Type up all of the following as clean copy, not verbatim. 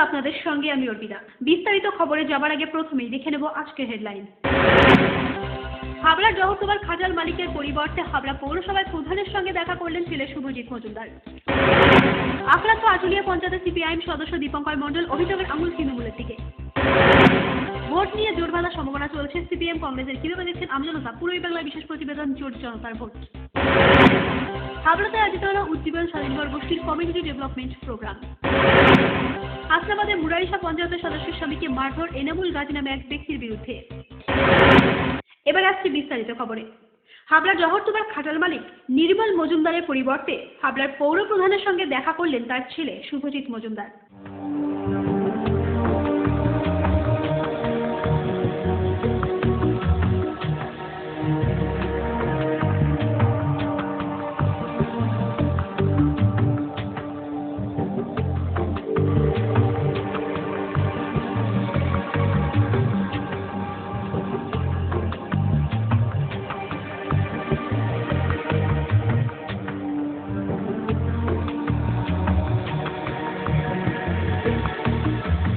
আপনাদের সঙ্গে আমি অর্পিতা। বিস্তারিত খবরে যাবার আগে প্রথমেই দেখে নেব আজকের হেডলাইন। হাবড়ার জহরসভার খাজাল মালিকের পরিবর্তে হাবড়া পৌরসভায় প্রধানের সঙ্গে দেখা করলেন ছেলে শুভজিৎ মজুমদার। আক্রান্ত আটুলিয়া পঞ্চায়েতের সিপিআইএম সদস্য দীপঙ্কর মণ্ডল, অভিযোগের আঙুল তৃণমূলের দিকে। ভোট নিয়ে জোট বাঁধার সম্ভাবনা চলছে সিপিএম কংগ্রেসের, কিভাবে দেখছেন আমজনতা? পূর্বী বাংলার বিশেষ প্রতিবেদন জোট জনতার ভোট। হাবড়াতে আয়োজিত হল উজ্জীবন স্বাধীনগর গোষ্ঠীর কমিউনিটি ডেভেলপমেন্ট প্রোগ্রাম। হাসনাবাদে মুরারিশা পঞ্চায়েতের সদস্যের স্বামীকে মারধর এনামুল গাজী নামে এক ব্যক্তির বিরুদ্ধে। এবার আসছে বিস্তারিত খবরে। হাবড়ার জহরসভার খাজাল মালিক নির্মল মজুমদারের পরিবর্তে হাবড়ার পৌর প্রধানের সঙ্গে দেখা করলেন তার ছেলে শুভজিৎ মজুমদার।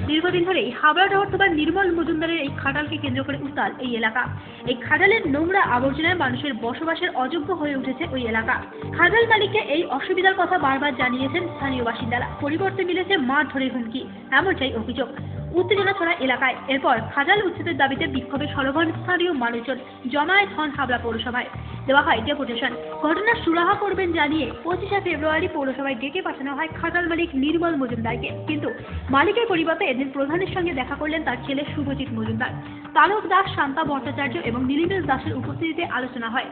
দীর্ঘদিন ধরেই হাবড়া জহরসভার নির্মল মজুমদারের এই খাটালকে কেন্দ্র করে উত্তাল এই এলাকা। এই খাটালের নোংরা আবর্জনায় মানুষের বসবাসের অযোগ্য হয়ে উঠেছে ওই এলাকা। খাটাল মালিককে এই অসুবিধার কথা বারবার জানিয়েছেন স্থানীয় বাসিন্দারা, পরিবর্তে মিলেছে মারধরের হুমকি, এমনটাই অভিযোগ। উত্তেজনা ছড়া এলাকায়। এরপর খাজাল উচ্ছেদের দাবিতে বিক্ষোভে সরগণ স্থানীয় মানুষজন জমায়েত হন হাবড়া পৌরসভায়। দেওয়া হয় ডেপুটেশন। ঘটনার সুরাহা করবেন জানিয়ে 25শে ফেব্রুয়ারি পৌরসভায় ডেকে পাঠানো হয় খাজাল মালিক নির্মল মজুমদারকে। কিন্তু মালিকের পরিবর্তে এদিন প্রধানের সঙ্গে দেখা করলেন তার ছেলে শুভজিৎ মজুমদার। তারক দাস, শান্তা ভট্টাচার্য এবং নীলিমেশ দাসের উপস্থিতিতে আলোচনা হয়।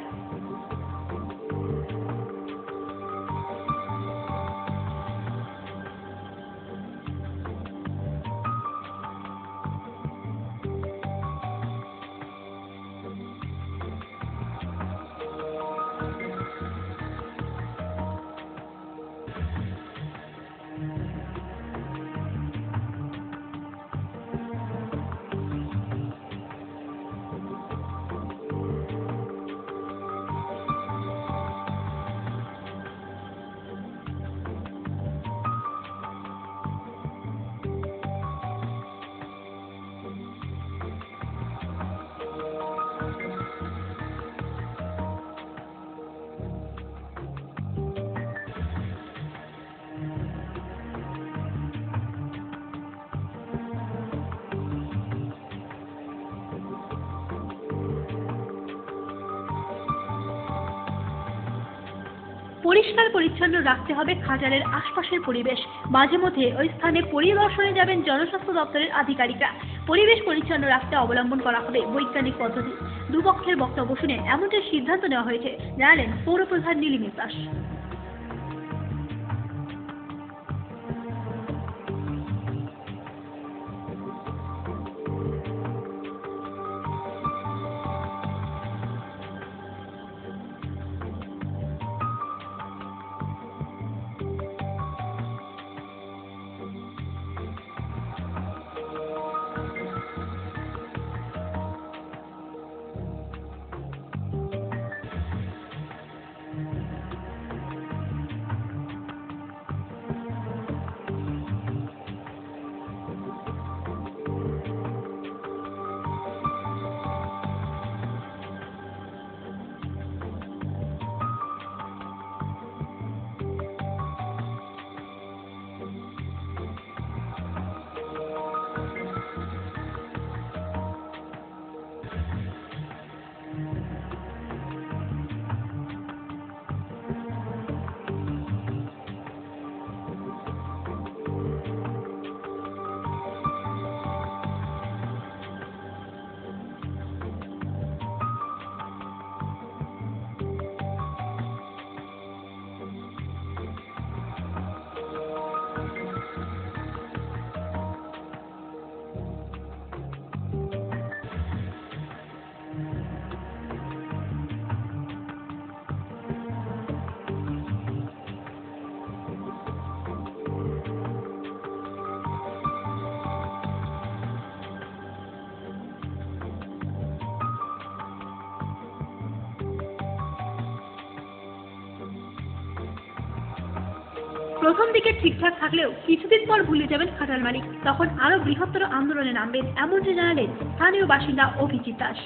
পরিষ্কার পরিচ্ছন্ন রাখতে হবে খাজালের আশপাশের পরিবেশ। মাঝে মধ্যে ওই স্থানে পরিদর্শনে যাবেন জনস্বাস্থ্য দপ্তরের আধিকারিকরা। পরিবেশ পরিচ্ছন্ন রাখতে অবলম্বন করা হবে বৈজ্ঞানিক পদ্ধতি। দুপক্ষের বক্তব্য শুনে এমনটাই সিদ্ধান্ত নেওয়া হয়েছে, জানালেন পৌরপ্রধান নীলিমেশ দাস। প্রথম দিকে ঠিকঠাক থাকলেও কিছুদিন পর ভুলে যাবেন খাটাল মালিক, তখন আরো বৃহত্তর আন্দোলনে নামবেন, এমনটি জানালেন স্থানীয় বাসিন্দা অভিজিৎ দাস।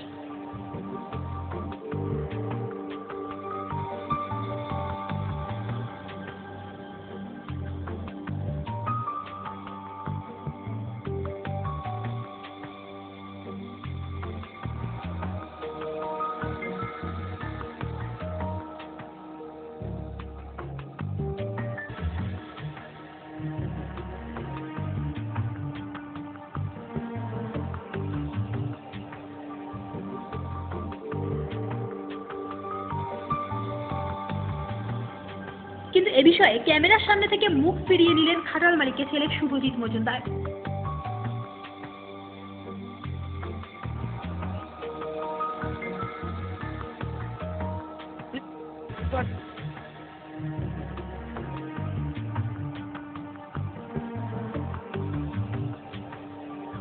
কিন্তু এ বিষয়ে ক্যামেরার সামনে থেকে মুখ ফিরিয়ে নিলেন খাটাল মালিকের ছেলে শুভজিৎ মজুমদার।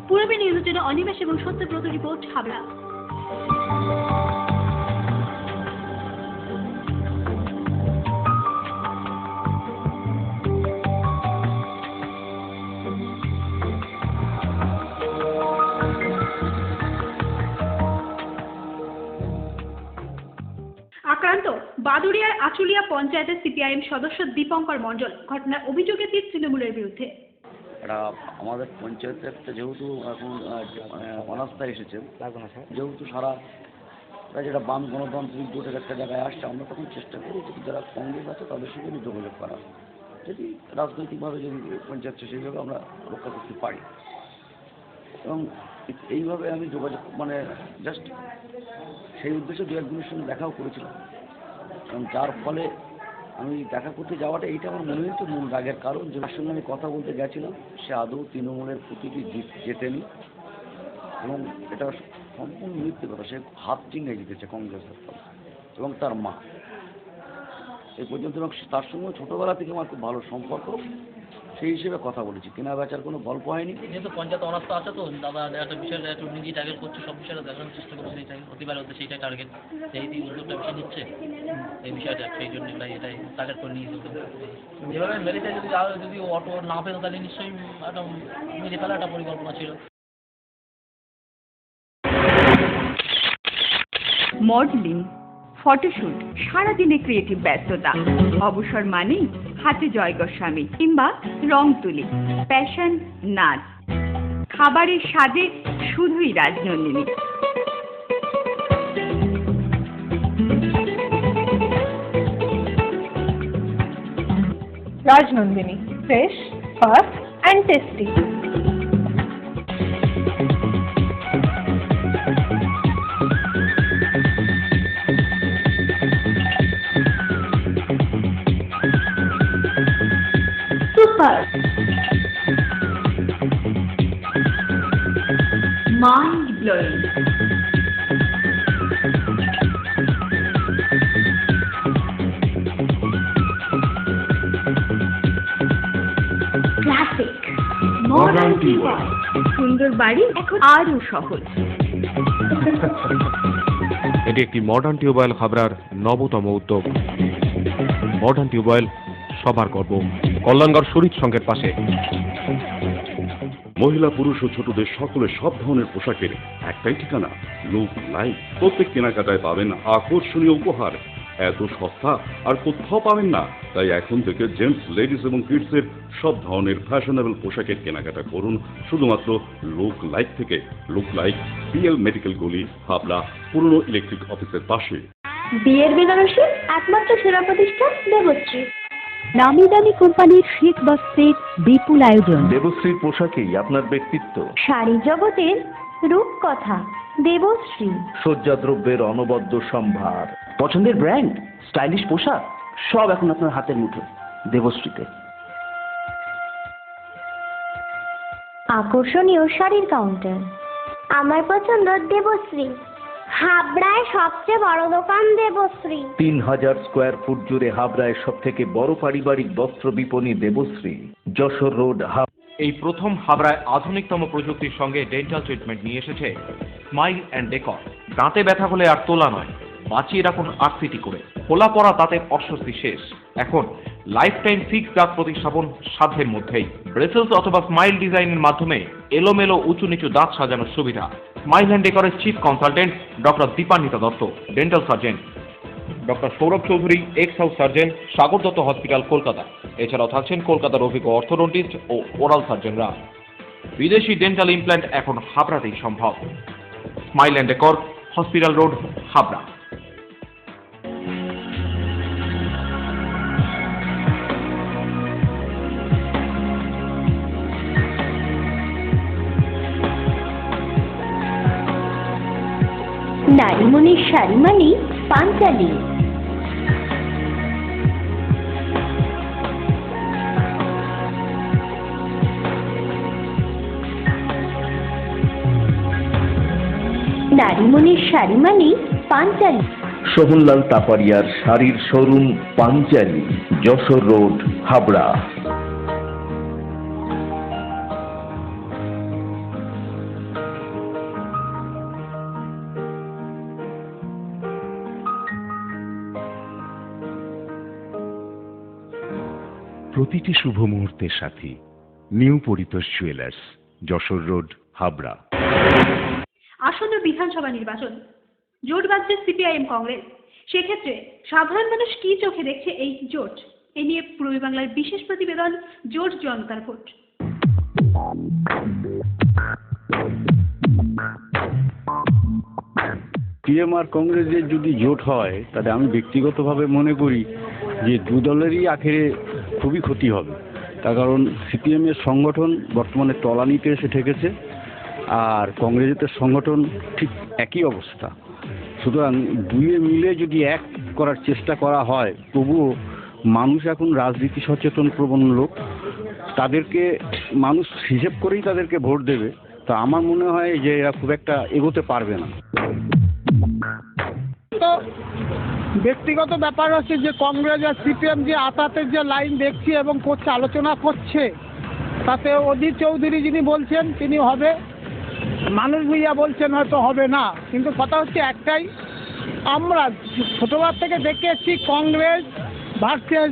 পূর্বী নিউজের জন্য অনিমেষ এবং সত্যব্রত রিপোর্ট, হাবড়া। আক্রান্ত বাদুড়িয়ার আচুলিয়া পঞ্চায়েতের সিপিআইএম সদস্য দীপঙ্কর মণ্ডল। ঘটনার অভিযোগে তীর তৃণমূলের বিরুদ্ধে। আমাদের পঞ্চায়েতের যেহেতু এখন অনাস্থায় এসেছে, যেহেতু সারা যেটা বাম গণতান্ত্রিক জোটের একটা জায়গায় আসছে, আমরা তখন চেষ্টা করি যে যারা কংগ্রেস আছে তাদের সঙ্গে যোগাযোগ করা, যদি রাজনৈতিকভাবে যদি পঞ্চায়েত সেইভাবে আমরা রক্ষা করতে পারি। এবং এইভাবে আমি যোগাযোগ জাস্ট সেই উদ্দেশ্যে দু একজনের সঙ্গে দেখাও করেছিলাম, এবং যার ফলে আমি দেখা করতে যাওয়াটা এইটা আমার মনে হয়েছে মূল রাগের কারণ। যার সঙ্গে আমি কথা বলতে গেছিলাম সে আদৌ তৃণমূলের প্রতিটি জেতেনি, এবং এটা সম্পূর্ণ মিথ্যে কথা। সে হাত চিহ্নে জিতেছে কংগ্রেসের ফলে, এবং তার মা এই পর্যন্ত। এবং তার সঙ্গে ছোটোবেলা থেকে আমার খুব ভালো সম্পর্ক, সেই হিসেবে কথা বলেছি। কেনা বেচার কোনো গল্প হয়নি। যেহেতু পঞ্চায়েত অনাস্থা আছে, তো দাদা একটা বিষয়টা একটু নিজেই টার্গেট করছে, সব বিষয়টা দেখানোর চেষ্টা করছে, সেইটাই প্রতিবারের হচ্ছে, সেইটাই টার্গেট, সেই উদ্যোগটা বেশি নিচ্ছে এই বিষয়টা, সেই জন্য এটাই টার্গেট করে নিয়ে চলতে। যেভাবে মেরেছে, যদি অটো না পেত তাহলে নিশ্চয়ই একটা মেরে ফেলার একটা পরিকল্পনা ছিল। মডেলিং, ফটোশুট, সারাদিনে ক্রিয়েটিভ ব্যস্ততা, অবসর মানেই হাতে জয় গোস্বামী কিংবা রং তুলি, প্যাশন, নাচ, খাবারের স্বাদে শুধুই Rajnandini. Rajnandini, fresh, fast and tasty. Super. Mind blowing. Classic. Modern tubewell. সুন্দর বাড়ি এখন আরো সহজ। এটি একটি মডার্ন টিউবওয়েল হাবড়ার নবতম উদ্যোগ। মডার্ন টিউবওয়েল সবার গর্ব, কল্যাণগড় শরীর সংঘের পাশে। মহিলা পুরুষ ও ছোটদের সকলের সব ধরনের পোশাকের একটাই ঠিকানা, লুক লাইক। প্রত্যেক কেনাকাটায় পাবেন আকর্ষণীয় উপহার। এত সস্তা আর কোথাও পাবেন না। তাই এখন থেকে জেন্টস, লেডিস এবং কিডসের সব ধরনের ফ্যাশনেবল পোশাকের কেনাকাটা করুন শুধুমাত্র লুক লাইক থেকে। লুক লাইক, পিএল মেডিকেল গলি, হাবড়া, পুরনো ইলেকট্রিক অফিসের পাশে। বিয়ের বেনারসি একমাত্র সেরা প্রতিষ্ঠান দেবশ্রী। নামি দামি কোম্পানির শীত বস্ত্রের বিপুল আয়োজন। দেবশ্রীর পোশাকেই আপনার ব্যক্তিত্ব। শাড়ি জগতের রূপকথা দেবশ্রী। সজ্জাদ্রব্যের অনবদ্য সম্ভার। পছন্দের ব্র্যান্ড, স্টাইলিশ পোশাক সব এখন আপনার হাতের মুঠোয় দেবশ্রীতে। আকর্ষণীয় শাড়ির কাউন্টার। আমার পছন্দ দেবশ্রী। হাবড়ায় সবচেয়ে বড় দোকান দেবশ্রী। 3000 স্কোয়ার ফুট জুড়ে হাবড়ায় সব থেকে বড় পারিবারিক বস্ত্র বিপণী দেবশ্রী, যশোর রোড, হাবড়া। এই প্রথম হাবড়ায় আধুনিকতম প্রযুক্তির সঙ্গে ডেন্টাল ট্রিটমেন্ট নিয়ে এসেছে স্মাইল অ্যান্ড ডেকর। দাঁতে ব্যথা হলে আর তোলা নয়, বাঁচিয়ে রাখুন আরসিটি করে। খোলা পড়া দাঁতের অস্বস্তি শেষ। এখন লাইফ টাইম ফিক্সড দাঁত প্রতিস্থাপন সাধ্যের মধ্যেই। ব্রেসেলস অথবা স্মাইল ডিজাইনের মাধ্যমে এলোমেলো উঁচু নিচু দাঁত সাজানোর সুবিধা। স্মাইল অ্যান্ড ডেকোরের chief consultant doctor Dipanwita Dutta, dental surgeon doctor Sourav Chowdhury, ex house surgeon, Sagar Dutta hospital, Kolkata. এছাড়াও থাকছেন কলকাতার অভিজ্ঞ অর্থোডন্টিস্ট ও ওরাল সার্জনরা। বিদেশি ডেন্টাল ইমপ্ল্যান্ট এখন হাবড়াতেই সম্ভব। Smile and decor, hospital road, Habra. নারীমণির শাড়ি মানে পাঞ্চালী। নারীমণির শাড়ি মানে পাঞ্চালী। সোহনলাল তাপারিয়ার শাড়ির শোরুম পাঞ্চালী, যশোর রোড, হাবড়া। প্রতিটি শুভ মুহূর্তের সাথী new Paritosh jewellers, Jessore road, Habra. আসন্ন বিধানসভা নির্বাচন, জোট বাঁধছে সিপিআইএম কংগ্রেস। সেক্ষেত্রে সাধারণ মানুষ কি চোখে দেখছে এই জোট? এ নিয়ে পূর্বী বাংলার বিশেষ প্রতিবেদন, জোট জনতার ভোট। সিপিএম আর কংগ্রেসের যদি জোট হয় তাহলে আমি ব্যক্তিগতভাবে মনে করি যে দু দলেরই আখেরে খুবই ক্ষতি হবে। তার কারণ সিপিএমের সংগঠন বর্তমানে তলানিতে এসে ঠেকেছে, আর কংগ্রেসের সংগঠন ঠিক একই অবস্থা। সুতরাং দুয়ে মিলে যদি এক করার চেষ্টা করা হয়, তবুও মানুষ এখন রাজনীতি সচেতন প্রবণ লোক, তাদেরকে মানুষ হিসেব করেই তাদেরকে ভোট দেবে। তো আমার মনে হয় যে এরা খুব একটা এগোতে পারবে না। তো ব্যক্তিগত ব্যাপার হচ্ছে যে কংগ্রেস আর সিপিএম যে আতাতের যে লাইন দেখছি এবং করছে, আলোচনা করছে, তাতে অধীর চৌধুরী যিনি বলছেন তিনি হবে, মানুষ ভুইয়া বলছেন হয়তো হবে না। কিন্তু কথা হচ্ছে একটাই, আমরা ছোটবার থেকে দেখে এসেছি কংগ্রেস ভার্সেস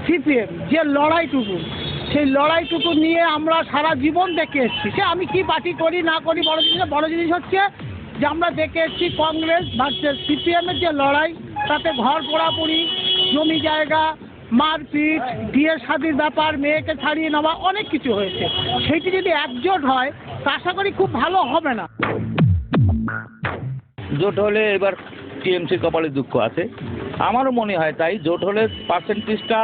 সিপিএম যে লড়াইটুকু, সেই লড়াইটুকু নিয়ে আমরা সারা জীবন দেখে এসেছি। সে আমি কি পার্টি করি না করি বড় জিনিস হচ্ছে যে আমরা দেখে এসেছি কংগ্রেস ভার্সেস সিপিএমের যে লড়াই, তাতে ঘর পোড়াপুরি, জমি জায়গা, মারপিট, বিয়ে শাদির ব্যাপার, মেয়েকে ছাড়িয়ে নেওয়া, অনেক কিছু হয়েছে। সেইটি যদি একজোট হয় তা আশা করি খুব ভালো হবে না। জোট হলে এবার টিএমসির কপালে দুঃখ আছে, আমারও মনে হয় তাই। জোট হলে পার্সেন্টেজটা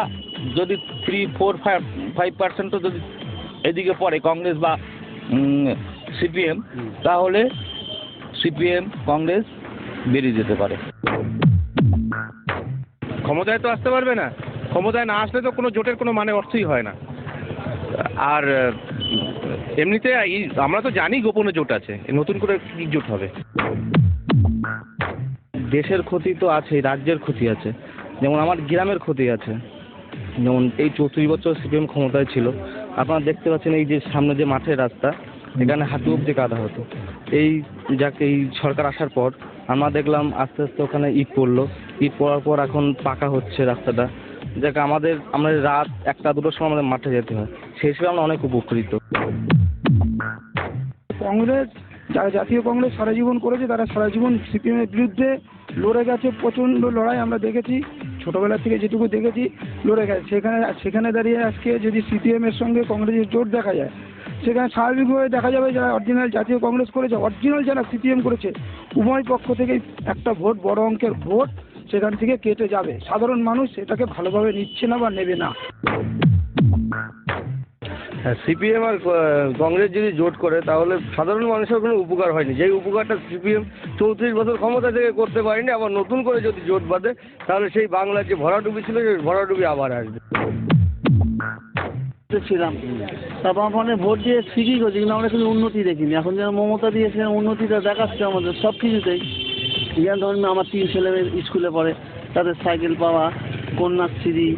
যদি 3-4-5% যদি এদিকে পড়ে কংগ্রেস বা সিপিএম, তাহলে সিপিএম কংগ্রেস বেরিয়ে যেতে পারে। ক্ষমতায় তো আসতে পারবে না, ক্ষমতায় না আসলে তো কোনো জোটের কোনো মানে অর্থই হয় না। আর এমনিতে আমরা তো জানি গোপনে জোট আছে, নতুন করে কি জোট হবে? দেশের ক্ষতি তো আছে, রাজ্যের ক্ষতি আছে, যেমন আমার গ্রামের ক্ষতি আছে। যেমন এই 34 বছর সিপিএম ক্ষমতায় ছিল, আপনারা দেখতে পাচ্ছেন এই যে সামনে যে মাঠের রাস্তা, এখানে হাঁটু অব্দি কাদা হতো। এই সরকার আসার পর আমরা দেখলাম আস্তে আস্তে ওখানে ইট পড়লো, ইট পড়ার পর এখন পাকা হচ্ছে রাস্তাটা। যাকে আমরা রাত 1-2টার সময় আমাদের মাঠে যেতে হয়, সেই হিসেবে আমরা অনেক উপকৃত। কংগ্রেস, যারা জাতীয় কংগ্রেস সারা জীবন করেছে, তারা সারা জীবন সিপিএমের বিরুদ্ধে লড়ে গেছে, প্রচণ্ড লড়াই আমরা দেখেছি, ছোটোবেলা থেকে যেটুকু দেখেছি লড়ে গেছে। সেখানে দাঁড়িয়ে আজকে যদি সিপিএমের সঙ্গে কংগ্রেসের জোট দেখা যায়, সেখানে স্বাভাবিকভাবে দেখা যাবে যারা অরিজিনাল জাতীয় কংগ্রেস করেছে, অরিজিনাল যারা সিপিএম করেছে, উভয় পক্ষ থেকেই একটা ভোট, বড় অঙ্কের ভোট সেখান থেকে কেটে যাবে। সাধারণ মানুষ এটাকে ভালোভাবে নিচ্ছে না বা নেবে না। হ্যাঁ, সিপিএম আর কংগ্রেস যদি জোট করে তাহলে সাধারণ মানুষের কোনো উপকার হয়নি। যেই উপকারটা সিপিএম 34 বছর ক্ষমতা থেকে করতে পারেনি, আবার নতুন করে যদি জোট বাঁধে তাহলে সেই বাংলার যে ভরাডুবি ছিল, সেই ভরাডুবি আবার আসবে। ছিলাম, তারপর মানে ভোট দিয়ে ঠিকই করছি, কিন্তু আমরা কোনো উন্নতি দেখিনি। এখন যেন মমতা দিয়েছে, উন্নতিটা দেখাচ্ছে আমাদের সব কিছুতেই। যেমন ধরুন আমার 3 ছেলে স্কুলে পড়ে, তাদের সাইকেল পাওয়া, কন্যাশ্রী,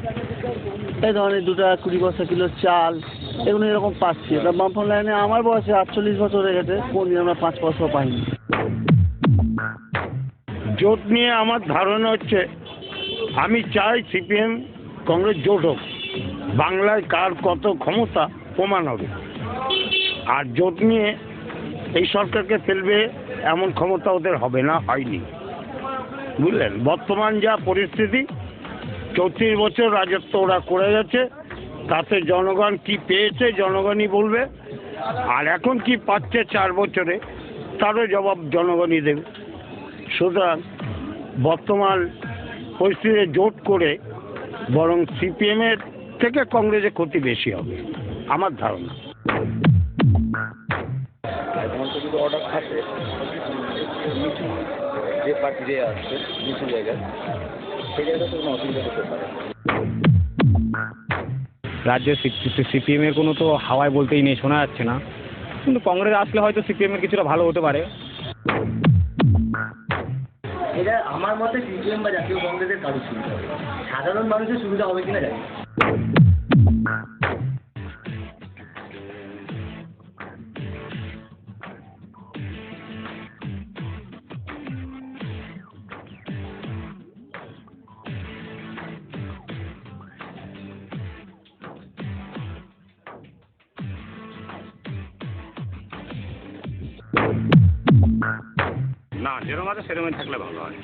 এই ধরনের 2 টাকা 20 পয়সা কিলো চাল, এগুলো এরকম পাচ্ছি। তা বামফ্রন্ট লাইনে আমার বয়সে 48 বছর হয়ে গেছে, কোনদিন আমরা 5 পয়সাও পাইনি। জোট নিয়ে আমার ধারণা হচ্ছে, আমি চাই সিপিএম কংগ্রেস জোট হোক, বাংলায় কার কত ক্ষমতা প্রমাণ হবে। আর জোট নিয়ে এই সরকারকে ফেলবে এমন ক্ষমতা ওদের হবে না, হয়নি, বুঝলেন। বর্তমান যা পরিস্থিতি, 34 বছর রাজত্ব ওরা করে গেছে, তাতে জনগণ কি পেয়েছে জনগণই বলবে, আর এখন কি পাচ্ছে 4 বছরে তারও জবাব জনগণই দেবে। সুতরাং বর্তমান পরিস্থিতিতে জোট করে বরং সিপিএমের থেকে কংগ্রেসের ক্ষতি বেশি হবে আমার ধারণা। এখন তো যদি অর্ডার থাকে নিচু, যে পার্টি যে আসছে নিচু জায়গায়, সেই জায়গাটা তো কোনো অসুবিধা করতে পারে। রাজ্যের সিপিএমের কোনো তো হাওয়ায় বলতেই নেই, শোনা যাচ্ছে না, কিন্তু কংগ্রেস আসলে হয়তো সিপিএমের কিছুটা ভালো হতে পারে। এটা আমার মতে সিপিএম বা জাতীয় কংগ্রেসের কারোর সুবিধা হবে, সাধারণ মানুষের সুবিধা হবে কিনা জানি। না, যেরকম আছে সেরকমই থাকলে ভালো হয়।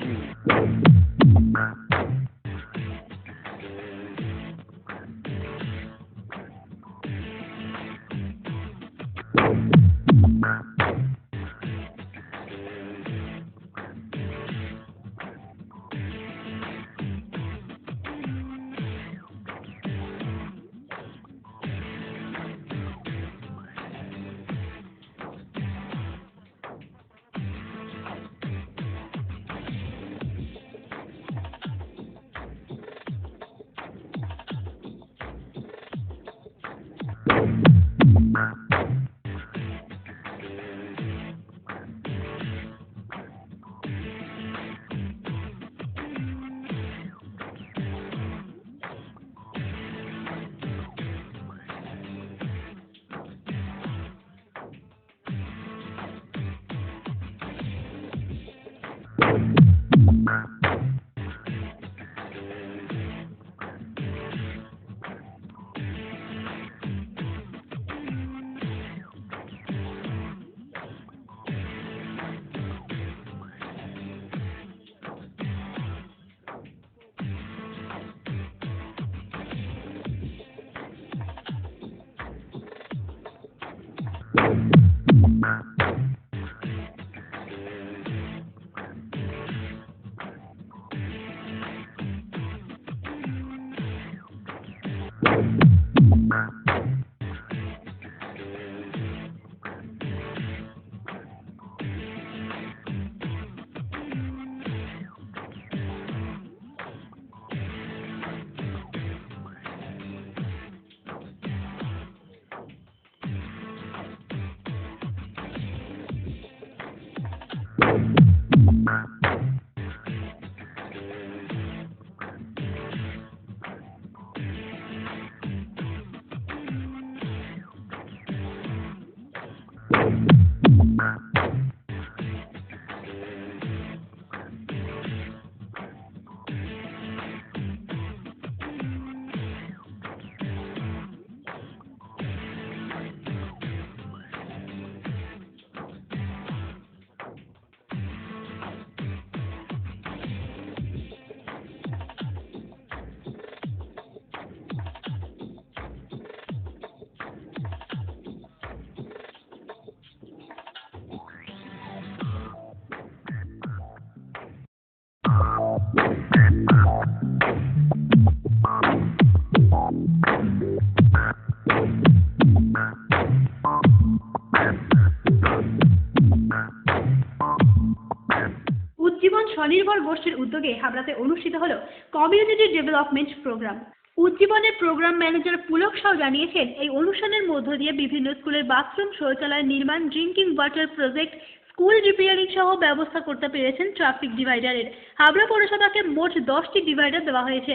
উজ্জীবন স্বনির্ভর গোষ্ঠীর উদ্যোগে হাবড়াতে অনুষ্ঠিত হলো কমিউনিটি ডেভেলপমেন্ট প্রোগ্রাম। উজ্জীবনের প্রোগ্রাম ম্যানেজার পুলক সাউ জানিয়েছেন, এই অনুষ্ঠানের মধ্য দিয়ে বিভিন্ন স্কুলের বাথরুম, শৌচালয় নির্মাণ, drinking water project, school repairing সহ ব্যবস্থা করতে পেরেছেন ট্রাফিক ডিভাইডারের। হাবড়া পৌরসভাকে মোট 10টি ডিভাইডার দেওয়া হয়েছে।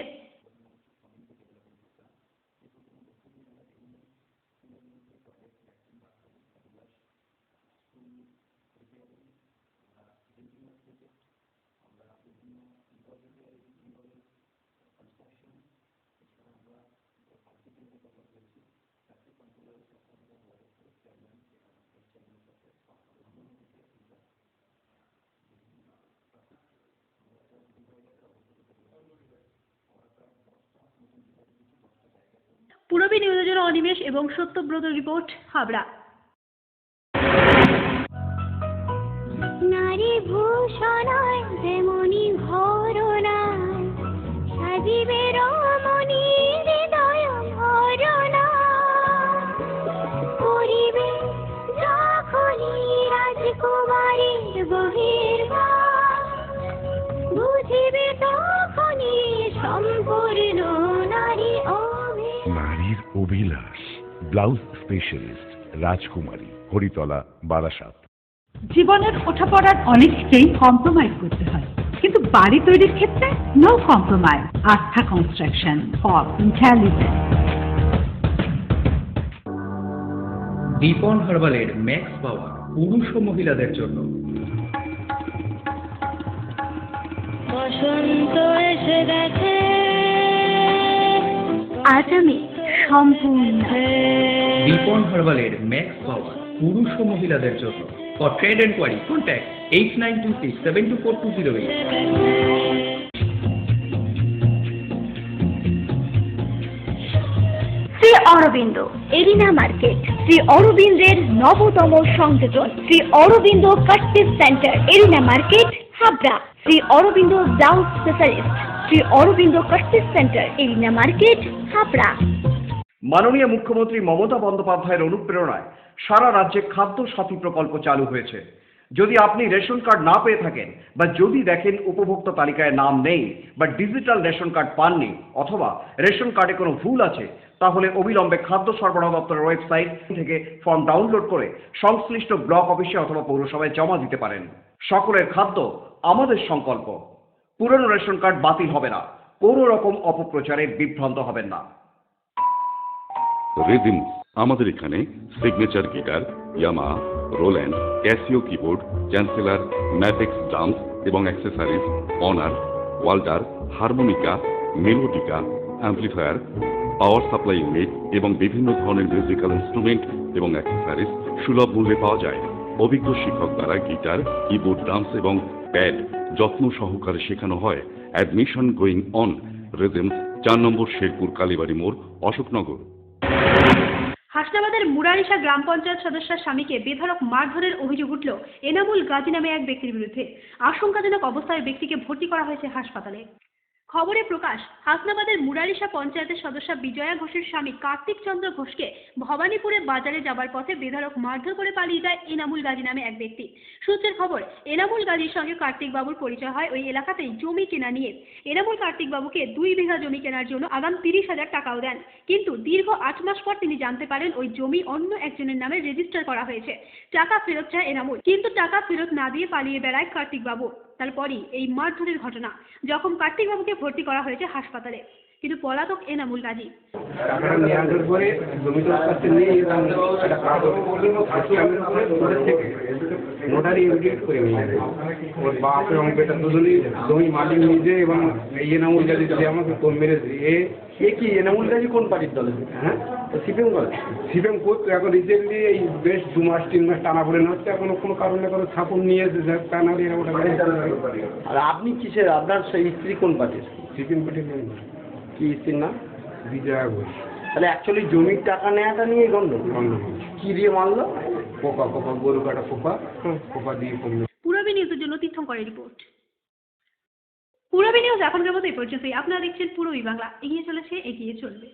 পূরবী নিউজের জন্য অনিমেষ এবং সত্যব্রত রিপোর্ট, হাবড়া। নারী ভূষণায় যেমনি ভরণা সাজিবে রমণী হৃদয় ভরণা করিবে যখনই রাজকুমারীর বহির্বাস বুঝিবে তখনই সম্পূর্ণ নারী নারীর অভিলাষ ব্লাউজ স্পেশালিস্ট রাজকুমারী, হরিতলা, বারাসাত। জীবনের ওঠাপড়ার অনেক কিছুই কম্প্রোমাইজ করতে হয়, কিন্তু বাড়ি তৈরির ক্ষেত্রে no compromise. Astha construction for intelligent. Dipan হার্বালের ম্যাক্স পাওয়ার পুরুষ ও মহিলাদের জন্য। বসন্ত এসে গেছে আজ আমি সম্পূর্ণ। দীপন হার্বালের ম্যাক্স পাওয়ার পুরুষ ও মহিলাদের জন্য। For trade enquiry contact 8926724208। Shri Aurobindo arena market, Shri অরবিন্দের নবতম সংযোজন, Shri Aurobindo cut piece centre, arena market, Habra. Shri Aurobindo blouse specialist, Shri Aurobindo cut piece centre, arena market, Habra. মাননীয় মুখ্যমন্ত্রী মমতা বন্দ্যোপাধ্যায়ের অনুপ্রেরণায় সারা রাজ্যে খাদ্য সাথী প্রকল্প চালু হয়েছে। যদি আপনি রেশন কার্ড না পেয়ে থাকেন বা যদি দেখেন উপভোক্তা তালিকায় নাম নেই বা ডিজিটাল রেশন কার্ড পাননি অথবা রেশন কার্ডে কোনো ভুল আছে, তাহলে অবিলম্বে খাদ্য সরবরাহ দপ্তরের ওয়েবসাইট থেকে ফর্ম ডাউনলোড করে সংশ্লিষ্ট ব্লক অফিসে অথবা পৌরসভায় জমা দিতে পারেন। সকলের খাদ্য আমাদের সংকল্প। পুরনো রেশন কার্ড বাতিল হবে না। কোনো রকম অপপ্রচারে বিভ্রান্ত হবেন না। রিদিম আমাদের এখানে signature guitar, Yamaha, Roland, Casio keyboard, chancellor, Mapex drums এবং accessories, Hohner, Walter, harmonica, melodica, amplifier, power supply unit এবং বিভিন্ন ধরনের মিউজিক্যাল ইনস্ট্রুমেন্ট এবং অ্যাক্সেসরিজ সুলভ মূল্যে পাওয়া যায়। অভিজ্ঞ শিক্ষক দ্বারা গিটার, কিবোর্ড, ড্রামস এবং প্যাড যত্ন সহকারে শেখানো হয়। Admission going on. রিদিম 4 নম্বর শেরপুর কালীবাড়ি মোড়, অশোকনগর। হাসনাবাদের মুরারিশা গ্রাম পঞ্চায়েত সদস্যের স্বামীকে বেধড়ক মারধরের অভিযোগ উঠল এনামুল গাজী নামে এক ব্যক্তির বিরুদ্ধে। আশঙ্কাজনক অবস্থায় ব্যক্তিকে ভর্তি করা হয়েছে হাসপাতালে। খবরে প্রকাশ, হাসনাবাদের মুরারিশা পঞ্চায়েতের সদস্য বিজয়া ঘোষের স্বামী কার্তিক চন্দ্র ঘোষকে ভবানীপুরে বাজারে যাবার পথে বেধড়ক মারধর করে পালিয়ে যায় এনামুল গাজী নামে এক ব্যক্তি। সূত্রের খবর, এনামুল গাজীর সঙ্গে কার্তিক বাবুর পরিচয় হয় ওই এলাকাতেই জমি কেনা নিয়ে। এনামুল কার্তিক বাবুকে 2 বিঘা জমি কেনার জন্য আগাম 30,000 টাকাও দেন, কিন্তু দীর্ঘ 8 মাস পর তিনি জানতে পারেন ওই জমি অন্য একজনের নামে রেজিস্টার করা হয়েছে। টাকা ফেরত চায় এনামুল, কিন্তু টাকা ফেরত না দিয়ে পালিয়ে বেড়ায় কার্তিক বাবু। তারপরই এই মারধরের ঘটনা। জখম কার্তিক বাবুকে ভর্তি করা হয়েছে হাসপাতালে, কিন্তু পলাতক এনামুল গাজী। নোটারি এডিট করে নিয়ে যাবে ওর বাপ এবং বেটা দুজনই জমি মালিক নিজে এবং এই এনামুল গাজী যদি আমাকে কোন মেরেছে এ কি এনামুল গাজী কোন পার্টির দলে? হ্যাঁ, সিপিএম করে। সিপিএম করতো, এখন রিসেন্টলি এই বেশ 2 মাস 3 মাস টানা পড়ে হচ্ছে, এখনো কোনো কারণে কোনো ছাপন নিয়ে এসেছে টানা দিয়ে ওটা। আর আপনি কিসের, আপনার সেই স্ত্রী কোন পার্টির? সিপিএম পার্টির। কি স্ত্রীর নাম? বিজয়া ঘোষ। তাহলে অ্যাকচুয়ালি জমির টাকা নেওয়াটা নিয়ে গন্ডগোল। কি দিয়ে মারলো? পোকা গরু কাটা পোকা দিয়ে কমলো। পূরবী নিউজের জন্য তীর্থঙ্করের রিপোর্ট। পূরবী নিউজ এখনকার মতো এই পর্যন্তই। আপনারা দেখছেন পূরবী বাংলা, এগিয়ে চলেছে, এগিয়ে চলবে।